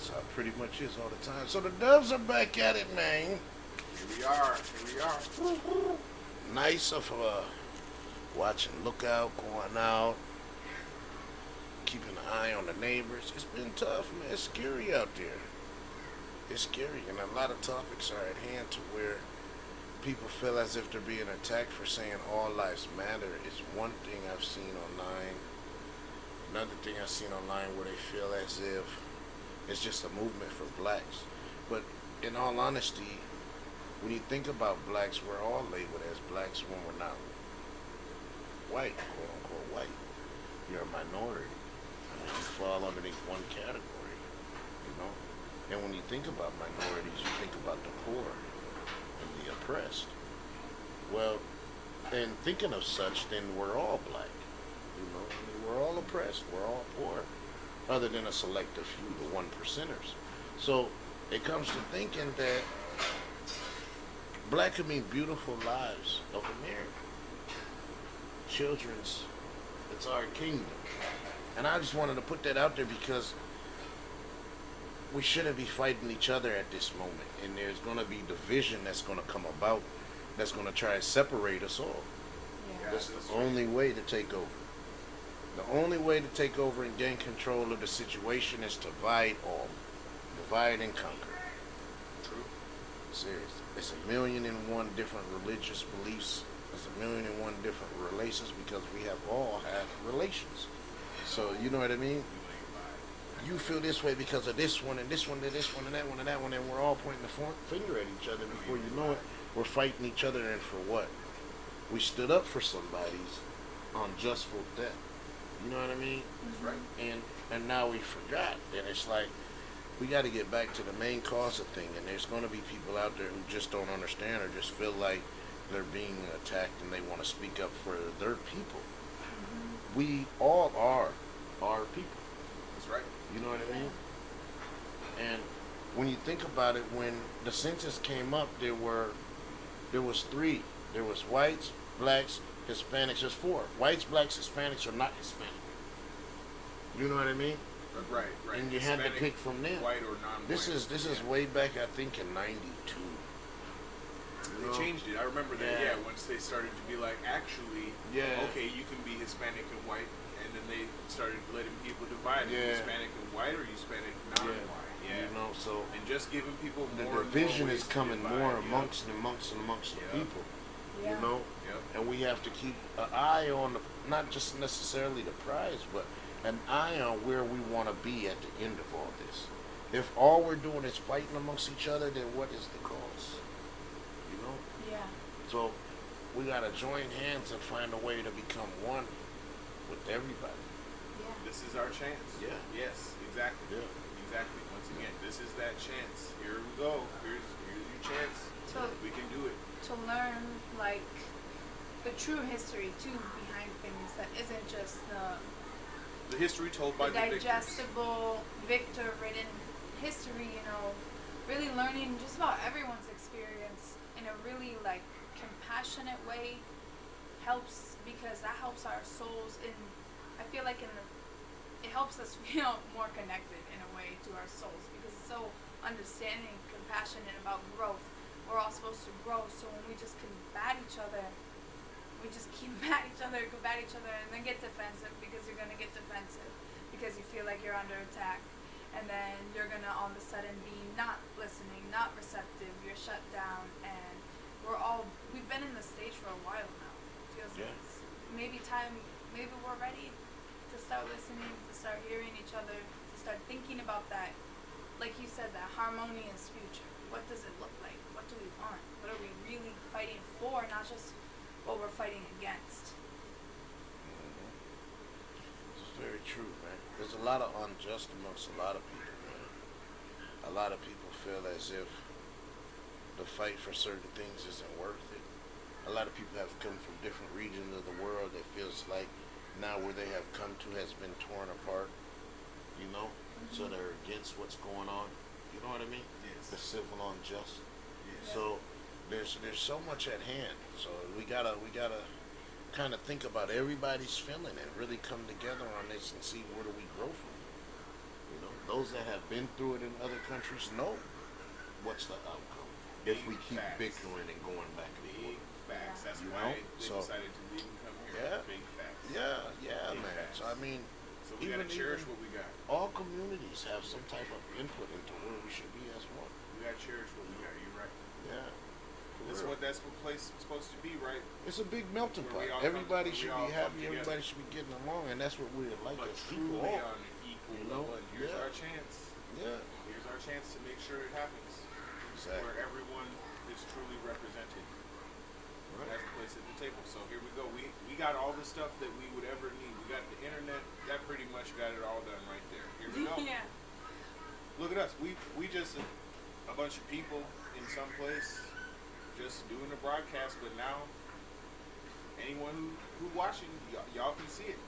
That's how it pretty much is all the time. So the Doves are back at it, man. Here we are. Here we are. Nice of watching Lookout, going out, keeping an eye on the neighbors. It's been tough, man. It's scary out there. It's scary, and a lot of topics are at hand to where people feel as if they're being attacked for saying all lives matter. Is one thing I've seen online. Another thing I've seen online where they feel as if it's just a movement for blacks. But in all honesty, when you think about blacks, we're all labeled as blacks when we're not white, quote unquote white. You're a minority. I mean, you fall underneath one category, you know? And when you think about minorities, you think about the poor and the oppressed. Well, and thinking of such, then we're all black. You know, I mean, we're all oppressed. We're all poor, other than a selective few, the one percenters. So it comes to thinking that black could mean beautiful lives of America, children's. It's our kingdom, and I just wanted to put that out there because we shouldn't be fighting each other at this moment, and there's going to be division that's going to come about, that's going to try to separate us all. Yeah. That's the only way to take over. The only way to take over and gain control of the situation is to divide all. Divide and conquer. True. Seriously. It's a million and one different religious beliefs. It's a million and one different relations because we have all had relations. So, you know what I mean? You feel this way because of this one and this one and this one and that one and that one, and we're all pointing the finger at each other. Before you know it, we're fighting each other, and for what? We stood up for somebody's unjustful death. You know what I mean? That's right. And now we forgot. And it's like we got to get back to the main cause of thing. And there's going to be people out there who just don't understand or just feel like they're being attacked and they want to speak up for their people. We all are our people. That's right. You know what I mean? And when you think about it, when the census came up, there was three. There was whites, blacks, Hispanics. There's four. Whites, blacks, Hispanics are not Hispanic. You know what I mean? Right. Right. And you had to Hispanic, pick from them. white or non-white. This is way back, I think, in '92. They changed it. I remember that. Yeah. Yeah. Once they started to be like, actually, Yeah. okay, you can be Hispanic and white, and then they started letting people divide. Yeah. Hispanic and white or Hispanic non-white. Yeah. You know, so And just giving people the more division and more is ways to coming divide. more Yep. amongst the Yep. people. Yeah. You know? Yep. And we have to keep an eye on not just necessarily the prize, but an eye on where we want to be at the end of all this. If all we're doing is fighting amongst each other, then what is the cause? You know? Yeah. So we gotta join hands and find a way to become one with everybody. Yeah. This is our chance. Yeah. Yes. Exactly. Yeah. Exactly. Once again, this is that chance. Here we go. Here's your chance. So We can do it. to learn like the true history too behind things that isn't just The history told by the the victors. digestible victor written history, really learning just about everyone's experience in a really like compassionate way helps because that helps our souls I feel like it helps us feel more connected in a way to our souls because it's so understanding, compassionate about growth. We're all supposed to grow, so when we just combat each other, we just combat each other, and then get defensive because you're gonna get defensive because you feel like you're under attack, and then you're gonna all of a sudden be not listening, not receptive. You're shut down, and we've been in this stage for a while now. It feels Yeah. like it's maybe we're ready to start listening, to start hearing each other, to start thinking about that, like you said, that harmonious future. What does it look like? What do we want? What are we really fighting for? Not just what we're fighting against. It's very true, man. There's a lot of unjust amongst a lot of people, man. A lot of people feel as if the fight for certain things isn't worth it. A lot of people have come from different regions of the world that feels like now where they have come to has been torn apart, you know? So they're against what's going on. You know what I mean? Yes. The civil unjust. Yes. So there's so much at hand. So we gotta kind of think about everybody's feeling and really come together on this and see where do we grow from. You know, those that have been through it in other countries know what's the outcome if we Big keep facts. bickering and going back and Big forth. facts. That's You why know? they So- decided to leave and come here. Yeah. Big facts. Yeah, Big man. facts. So I mean, So we gotta cherish even what we got. all communities have some type of input into where we should be as one. We gotta cherish what we got. You're right. Yeah. That's For real. what place is supposed to be, right? It's a big melting Where we pot. all come- Everybody where we should all be come happy. together. Everybody should be getting along, and that's what we're like But as truly people. on an equal You know? level. And here's Yeah. our chance. Yeah. Here's our chance to make sure it happens. Exactly. Where everyone is truly represented. Right. That's the place at the table. So here we go. We got all the stuff that we would ever need. We got the internet. That pretty much got it all done right there. Here we go. Yeah. Look at us. We just a bunch of people in some place just doing a broadcast. But now anyone who watching, y'all can see it.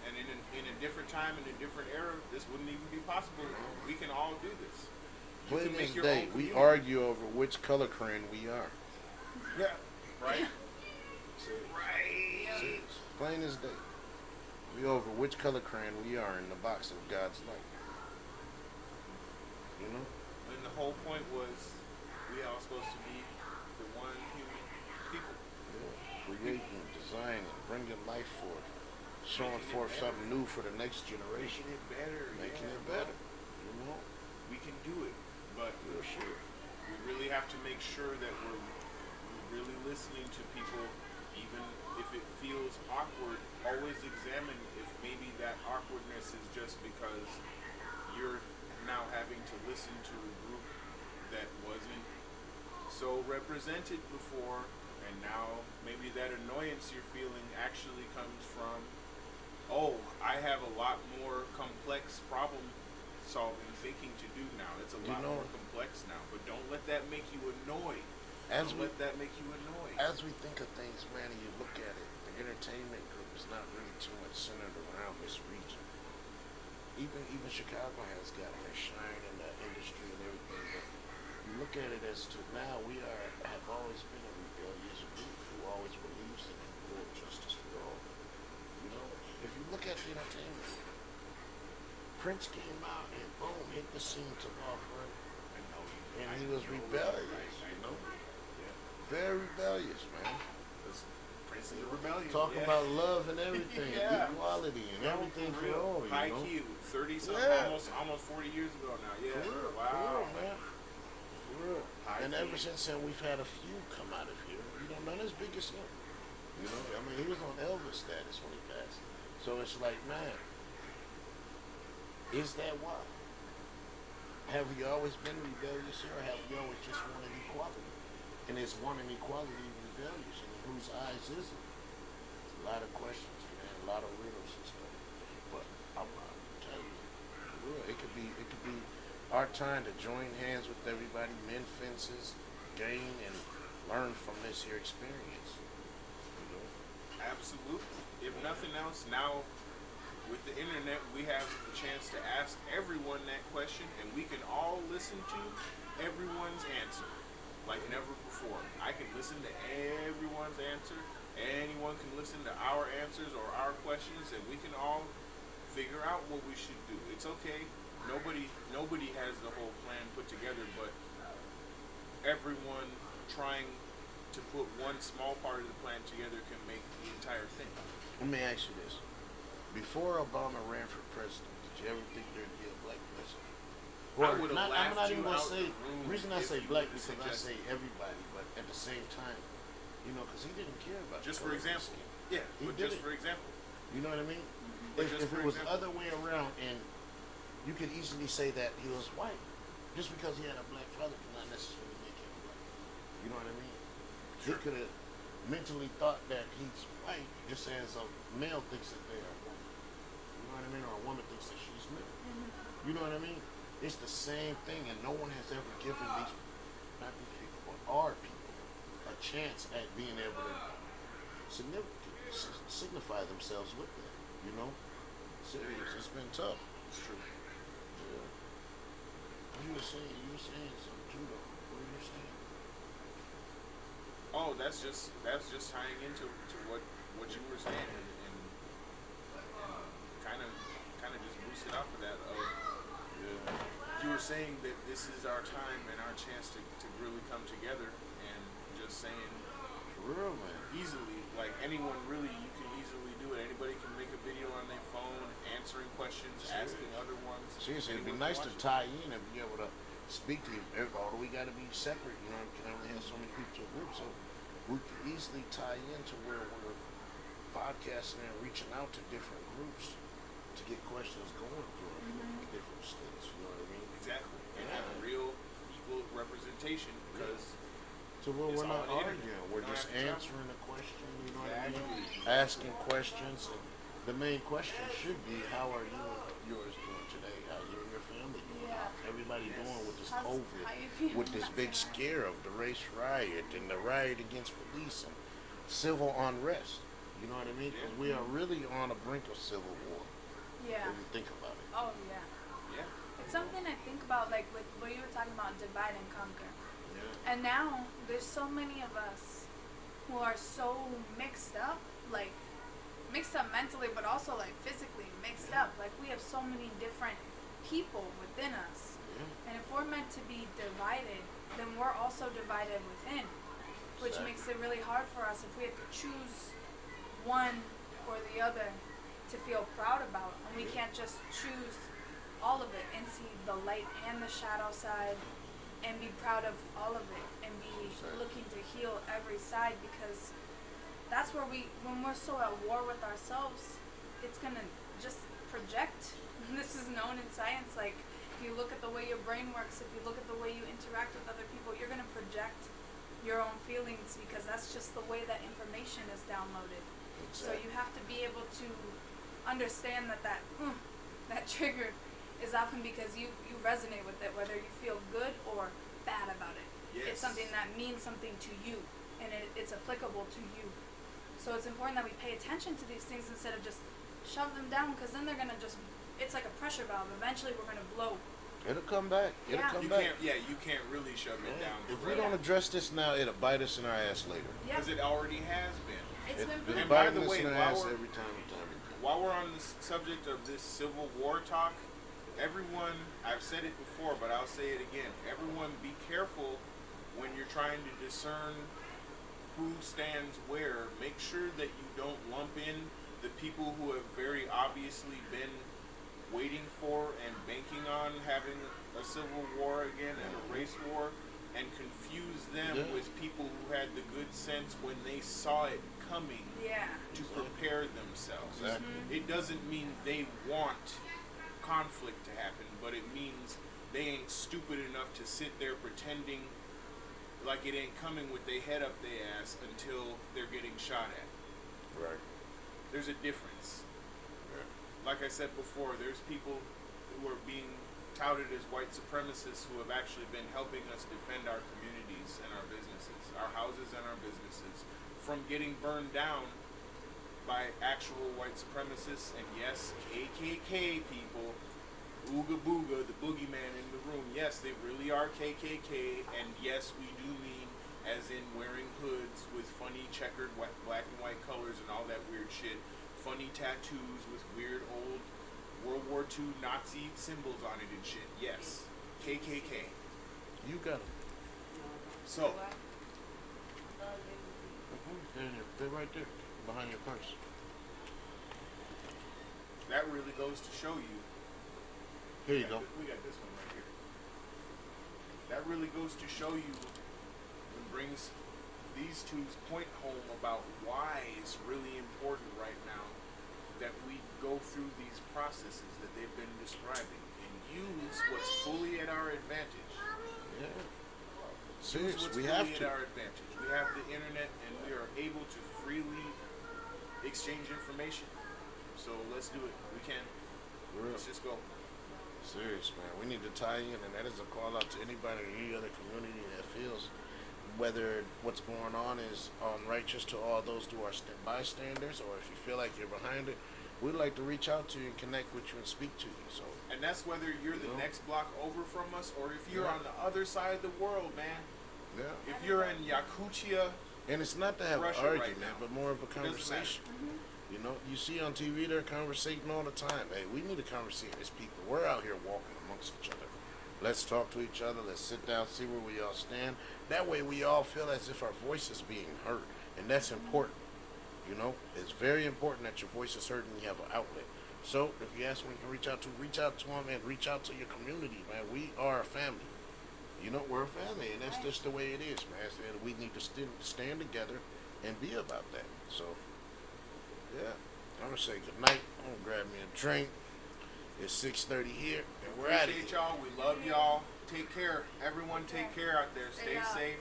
And in a different time, in a different era, this wouldn't even be possible. We can all do this. You Plain can make as your day, own we community. argue over which color crayon we are. Yeah. Right? Yeah. Serious. Plain as day. We over which color crayon we are in the box of God's light. You know? And the whole point was we all supposed to be the one human people. Yeah. Creating, designing, bringing life forth, showing Making it forth better. something new for the next generation. Making it better. Making yeah, it bro. better. You know? We can do it. But For sure. we really have to make sure that we're really listening to people, even if it feels awkward. Always examine if maybe that awkwardness is just because you're now having to listen to a group that wasn't so represented before, and now maybe that annoyance you're feeling actually comes from, oh, I have a lot more complex problem solving thinking to do now. It's a You lot know- more complex now. But don't let that make you annoyed. As Don't we let that make you annoyed. As we think of things, man, and you look at it, the entertainment group is not really too much centered around this region. Even Chicago has gotten their shine in the industry and everything, but you look at it as to now have always been a rebellious group who always believes in full justice for all. You know, if you look at the entertainment, Prince came out and boom, hit the scene, took off running, and he was rebellious. You know, very rebellious, man. Prince is a rebellion. Talking yeah. about love and everything, Yeah. equality and No, everything for for real. all. High You know, Q, 30 something, Yeah. almost 40 years ago now. Yeah. for real, Wow. man. For real. High And key. ever since then, we've had a few come out of here. You know, none as big as him. You know, I mean, he was on Elvis status when he passed. So it's like, man, is that why? Have we always been rebellious here, or have we always just wanted equality? And is wanting equality rebellious? And in whose eyes is it? It's a lot of questions, man, a lot of riddles and stuff. But I'm tell you, for real, it could be our time to join hands with everybody, mend fences, gain and learn from this here experience. You know? Absolutely. If nothing else, now with the internet, we have the chance to ask everyone that question, and we can all listen to everyone's answer like never before. I can listen to everyone's answer. Anyone can listen to our answers or our questions, and we can all figure out what we should do. It's okay. Nobody has the whole plan put together, but everyone trying to put one small part of the plan together can make the entire thing. Let me ask you this. Before Obama ran for president, did you ever think there'd be a black president? I would've I'm laughed not you even gonna out say, the room the reason I if say you black would've because I say suggested. everybody, but at the same time, you know, because he didn't care about Just the for color of his example. skin. Yeah, He but did just it. for example. You know what I mean? But If just it for was the example. other way around and you could easily say that he was white, just because he had a black father did not necessarily make him black. You know what I mean? Sure. He could have mentally thought that he's white just as a male thinks that they are woman. You know what I mean? Or a woman thinks that she's male. You know what I mean? It's the same thing, and no one has ever given not these people, but our people, a chance at being able to signify themselves with that. You know? Serious. It's been tough. It's true. Yeah. You were saying something too, though. What were you saying? Oh, that's just tying into what you were saying, and kind of just boosted off of that. Yeah. you were saying that this is our time and our chance to really come together, and just saying For real, man. easily, like anyone really, you can easily do it. Anybody can make a video on their phone, answering questions, asking other ones. Seriously, it'd be Anyone nice can to watch tie in and be able to speak to you. Although we got to be separate, you know, we can only have so many people to a group. So we could easily tie into where we're podcasting and reaching out to different groups to get questions going through it from different states. You know what I mean? it. Exactly, and have a real equal representation because. So where It's we're all not on the internet. arguing, we're You don't just have to travel. answering the question. You know what I mean? Exactly. Asking questions. And the main question should be, how are you and yours doing today? How you and your family doing? Yeah. How everybody doing with this How's- COVID? how you feeling With this about big that? scare of the race riot and the riot against police and civil unrest. You know what I mean? 'Cause we are really on the brink of civil war. Yeah. When you think about it. Oh yeah. Yeah. It's something I think about, like with what you were talking about, divide and conquer. Yeah. And now there's so many of us who are so mixed up, like mixed up mentally, but also like physically mixed up. Like we have so many different people within us. Yeah. And if we're meant to be divided, then we're also divided within, which Exactly. makes it really hard for us if we have to choose one or the other to feel proud about. And we can't just choose all of it and see the light and the shadow side and be proud of all of it and be Exactly. looking to heal every side, because that's where when we're so at war with ourselves, it's gonna just project. This is known in science. Like, if you look at the way your brain works, if you look at the way you interact with other people, you're gonna project your own feelings, because that's just the way that information is downloaded. So Exactly. you have to be able to understand that trigger is often because you resonate with it, whether you feel good or bad about it. Yes. It's something that means something to you, and it's applicable to you. So it's important that we pay attention to these things instead of just shove them down, because then they're gonna it's like a pressure valve. Eventually we're gonna blow. It'll come back. It'll Yeah. come You back. can't. Yeah, you can't really shove it down. If for we real. don't address this now, it'll bite us in our ass later. Yeah, Because it already has been. it's been been And by biting the us way, in our while ass we're- every time and time again. While we're on the subject of this Civil War talk, everyone, I've said it before, but I'll say it again. Everyone be careful when you're trying to discern who stands where. Make sure that you don't lump in the people who have very obviously been waiting for and banking on having a civil war again and a race war, and confuse them Yeah. with people who had the good sense when they saw it coming yeah. to prepare themselves. Exactly. It doesn't mean they want conflict to happen, but it means they ain't stupid enough to sit there pretending like it ain't coming with their head up their ass until they're getting shot at. Right. There's a difference. Right. Like I said before, there's people who are being touted as white supremacists who have actually been helping us defend our communities and our businesses, our houses and our businesses, from getting burned down by actual white supremacists. And yes, KKK people, ooga booga, the boogeyman in the room. Yes, they really are KKK, and yes, we do mean as in wearing hoods with funny checkered black and white colors and all that weird shit, funny tattoos with weird old World War II Nazi symbols on it and shit. Yes, KKK. You got them. So, They're right there, behind your purse. that really goes to show you. Here you go. We got this one right here. That really goes to show you and brings these two's point home about why it's really important right now that we go through these processes that they've been describing and use what's fully at our advantage. Yeah. Use Serious, what's we fully have at to. our advantage. We have the internet and we are able to freely exchange information. So let's do it. We can. For real. Let's just go. Serious, man. We need to tie in, and that is a call out to anybody in any other community that feels whether what's going on is unrighteous to all those who are bystanders, or if you feel like you're behind it, we'd like to reach out to you and connect with you and speak to you. So, And that's whether you're the You know? next block over from us or if you're Yeah. on the other side of the world, man. yeah. If you're in Yakutia, And it's not to have Russia an right argument, now. but more of a doesn't matter. conversation. You know, you see on TV they're conversating all the time. Hey, we need to conversate as people. We're out here walking amongst each other. Let's talk to each other. Let's sit down, see where we all stand. That way, we all feel as if our voice is being heard, and that's important. You know, it's very important that your voice is heard and you have an outlet. So, if you ask me to reach out to them and reach out to your community, man. We are a family. You know, we're a family, and that's just the way it is, man. And we need to stand together and be about that. So, yeah, I'm gonna say good night. I'm gonna grab me a drink. It's 6:30 here, and we're out of Appreciate here. y'all. We love y'all. Take care. Everyone take care out there. Stay Stay out. safe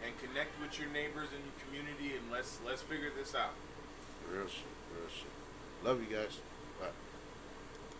and connect with your neighbors and your community, and let's figure this out. Real shit, real shit. Love you guys. Bye.